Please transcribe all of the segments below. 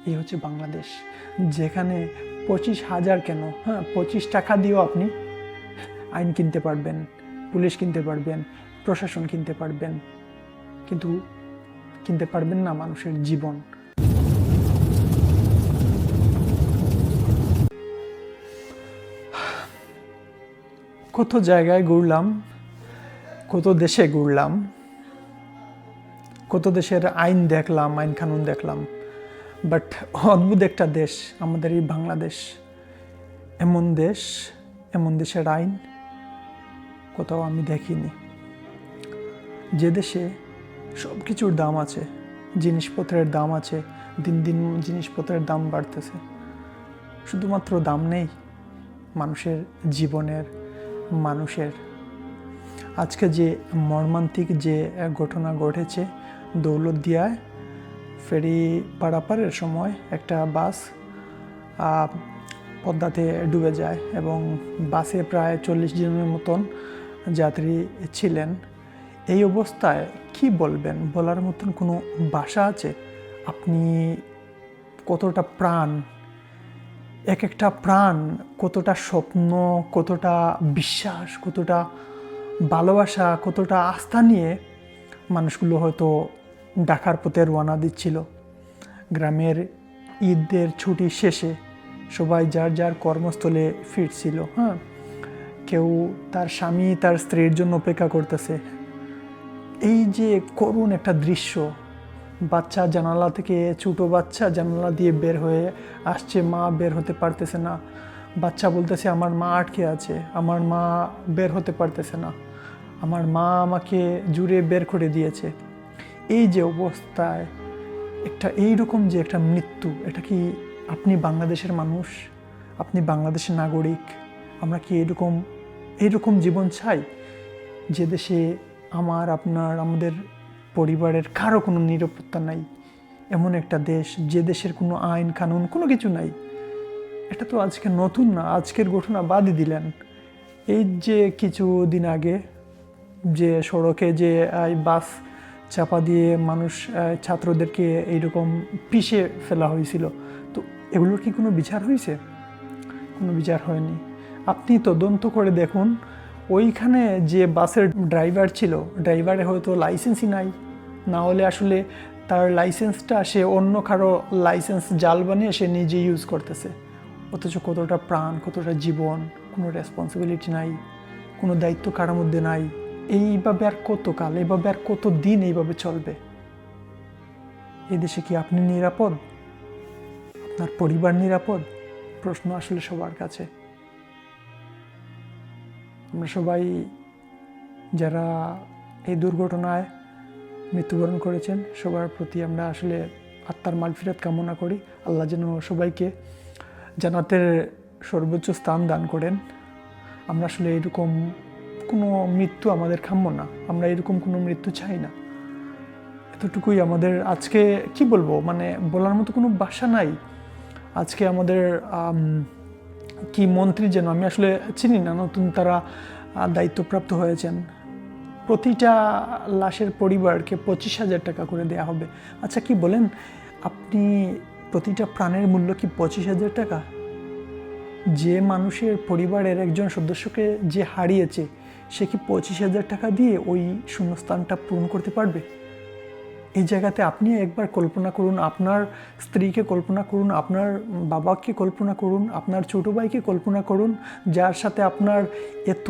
এই হচ্ছে বাংলাদেশ, যেখানে 25,000 কেন, 25 টাকা দিয়েও আপনি আইন কিনতে পারবেন, পুলিশ কিনতে পারবেন, প্রশাসন কিনতে পারবেন, কিন্তু কিনতে পারবেন না মানুষের জীবন। কত জায়গায় ঘুরলাম, কত দেশে ঘুরলাম, কত দেশের আইন দেখলাম, আইন কানুন দেখলাম, বাট অদ্ভুত একটা দেশ আমাদের এই বাংলাদেশ। এমন দেশ, এমন দেশের আইন কোথাও আমি দেখিনি। যে দেশে সব কিছুর দাম আছে, জিনিসপত্রের দাম আছে, দিন দিন জিনিসপত্রের দাম বাড়তেছে, শুধুমাত্র দাম নেই মানুষের জীবনের, মানুষের। আজকে যে মর্মান্তিক যে ঘটনা ঘটেছে দৌলতদিয়ায়, ফেরি পারাপারের সময় একটা বাস পদ্মাতে ডুবে যায় এবং বাসে প্রায় 40 জনের মতন যাত্রী ছিলেন। এই অবস্থায় কি বলবেন? বলার মতন কোনো ভাষা আছে? আপনি কতটা প্রাণ, এক একটা প্রাণ, কতটা স্বপ্ন, কতটা বিশ্বাস, কতটা ভালোবাসা, কতটা আস্থা নিয়ে মানুষগুলো হয়তো ঢাকার পথে রওনা দিচ্ছিল। গ্রামের ঈদের ছুটি শেষে সবাই যার যার কর্মস্থলে ফিরছিল। কেউ তার স্বামী তার স্ত্রীর জন্য অপেক্ষা করতেছে। এই যে করুণ একটা দৃশ্য, বাচ্চা জানালা থেকে, ছোটো বাচ্চা জানালা দিয়ে বের হয়ে আসছে, মা বের হতে পারতেছে না। বাচ্চা বলতেছে আমার মা আটকে আছে, আমার মা বের হতে পারতেছে না, আমার মা আমাকে জুড়ে বের করে দিয়েছে। এই যে অবস্থায় একটা এইরকম যে একটা মৃত্যু, এটা কি আপনি বাংলাদেশের মানুষ, আপনি বাংলাদেশের নাগরিক? আমরা কি এইরকম জীবন চাই, যে দেশে আমাদের পরিবারের কারো কোনো নিরাপত্তা নাই? এমন একটা দেশ, যে দেশের কোনো আইন কানুন কোনো কিছু নাই। এটা তো আজকে নতুন না, আজকের ঘটনা বাদই দিলেন। এই যে কিছুদিন আগে যে সড়কে যে বাস চাপা দিয়ে মানুষ, ছাত্রদেরকে এইরকম পিষে ফেলা হয়েছিল, তো এগুলোর কি কোনো বিচার হয়েছে? কোনো বিচার হয়নি। আপনি তদন্ত করে দেখুন, ওইখানে যে বাসের ড্রাইভার ছিল, ড্রাইভারে হয়তো লাইসেন্সই নাই, না হলে আসলে তার লাইসেন্সটা সে অন্য কারো লাইসেন্স জাল বানিয়ে সে নিজে ইউজ করতেছে। অথচ কতটা প্রাণ, কতটা জীবন, কোনো রেসপন্সিবিলিটি নাই, কোনো দায়িত্ব কারোর মধ্যে নাই। এইভাবে আর কতকাল, এইভাবে আর কত দিন এইভাবে চলবে? এই দেশে কি আপনি নিরাপদ? আপনার পরিবার নিরাপদ? প্রশ্ন আসলে সবার কাছে। আমরা সবাই যারা এই দুর্ঘটনায় মৃত্যুবরণ করেছেন, সবার প্রতি আমরা আসলে আত্মার মাগফিরাত কামনা করি। আল্লাহ যেন সবাইকে জান্নাতের সর্বোচ্চ স্থান দান করেন। আমরা আসলে এরকম কোনো মৃত্যু আমাদের কাম্য না, আমরা এরকম কোনো মৃত্যু চাই না। এতটুকুই আমাদের আজকে, কি বলবো, মানে বলার মতো কোনো ভাষা নাই। আজকে আমাদের কি মন্ত্রী যেন, আমি আসলে চিনি না, নতুন তারা দায়িত্বপ্রাপ্ত হয়েছেন, প্রতিটা লাশের পরিবারকে 25,000 টাকা করে দেয়া হবে। আচ্ছা কি বলেন আপনি, প্রতিটা প্রাণের মূল্য কি 25,000 টাকা? যে মানুষের পরিবারের একজন সদস্যকে যে হারিয়েছে, সে কি 25,000 টাকা দিয়ে ওই শূন্যস্থানটা পূরণ করতে পারবে? এই জায়গাতে আপনি একবার কল্পনা করুন, আপনার স্ত্রীকে কল্পনা করুন, আপনার বাবাকে কল্পনা করুন, আপনার ছোটো ভাইকে কল্পনা করুন, যার সাথে আপনার এত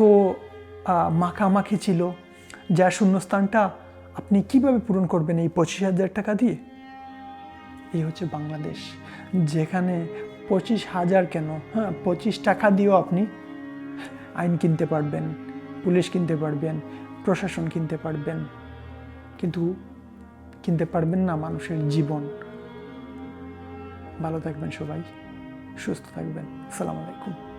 মাখামাখি ছিল, যার শূন্যস্থানটা আপনি কিভাবে পূরণ করবেন এই 25,000 টাকা দিয়ে? এই হচ্ছে বাংলাদেশ, যেখানে 25,000 কেন, 25 টাকা দিয়েও আপনি আইন কিনতে পারবেন, পুলিশ কিনতে পারবেন, প্রশাসন কিনতে পারবেন, কিন্তু কিনতে পারবেন না মানুষের জীবন। ভালো থাকবেন সবাই, সুস্থ থাকবেন। আসসালামু আলাইকুম।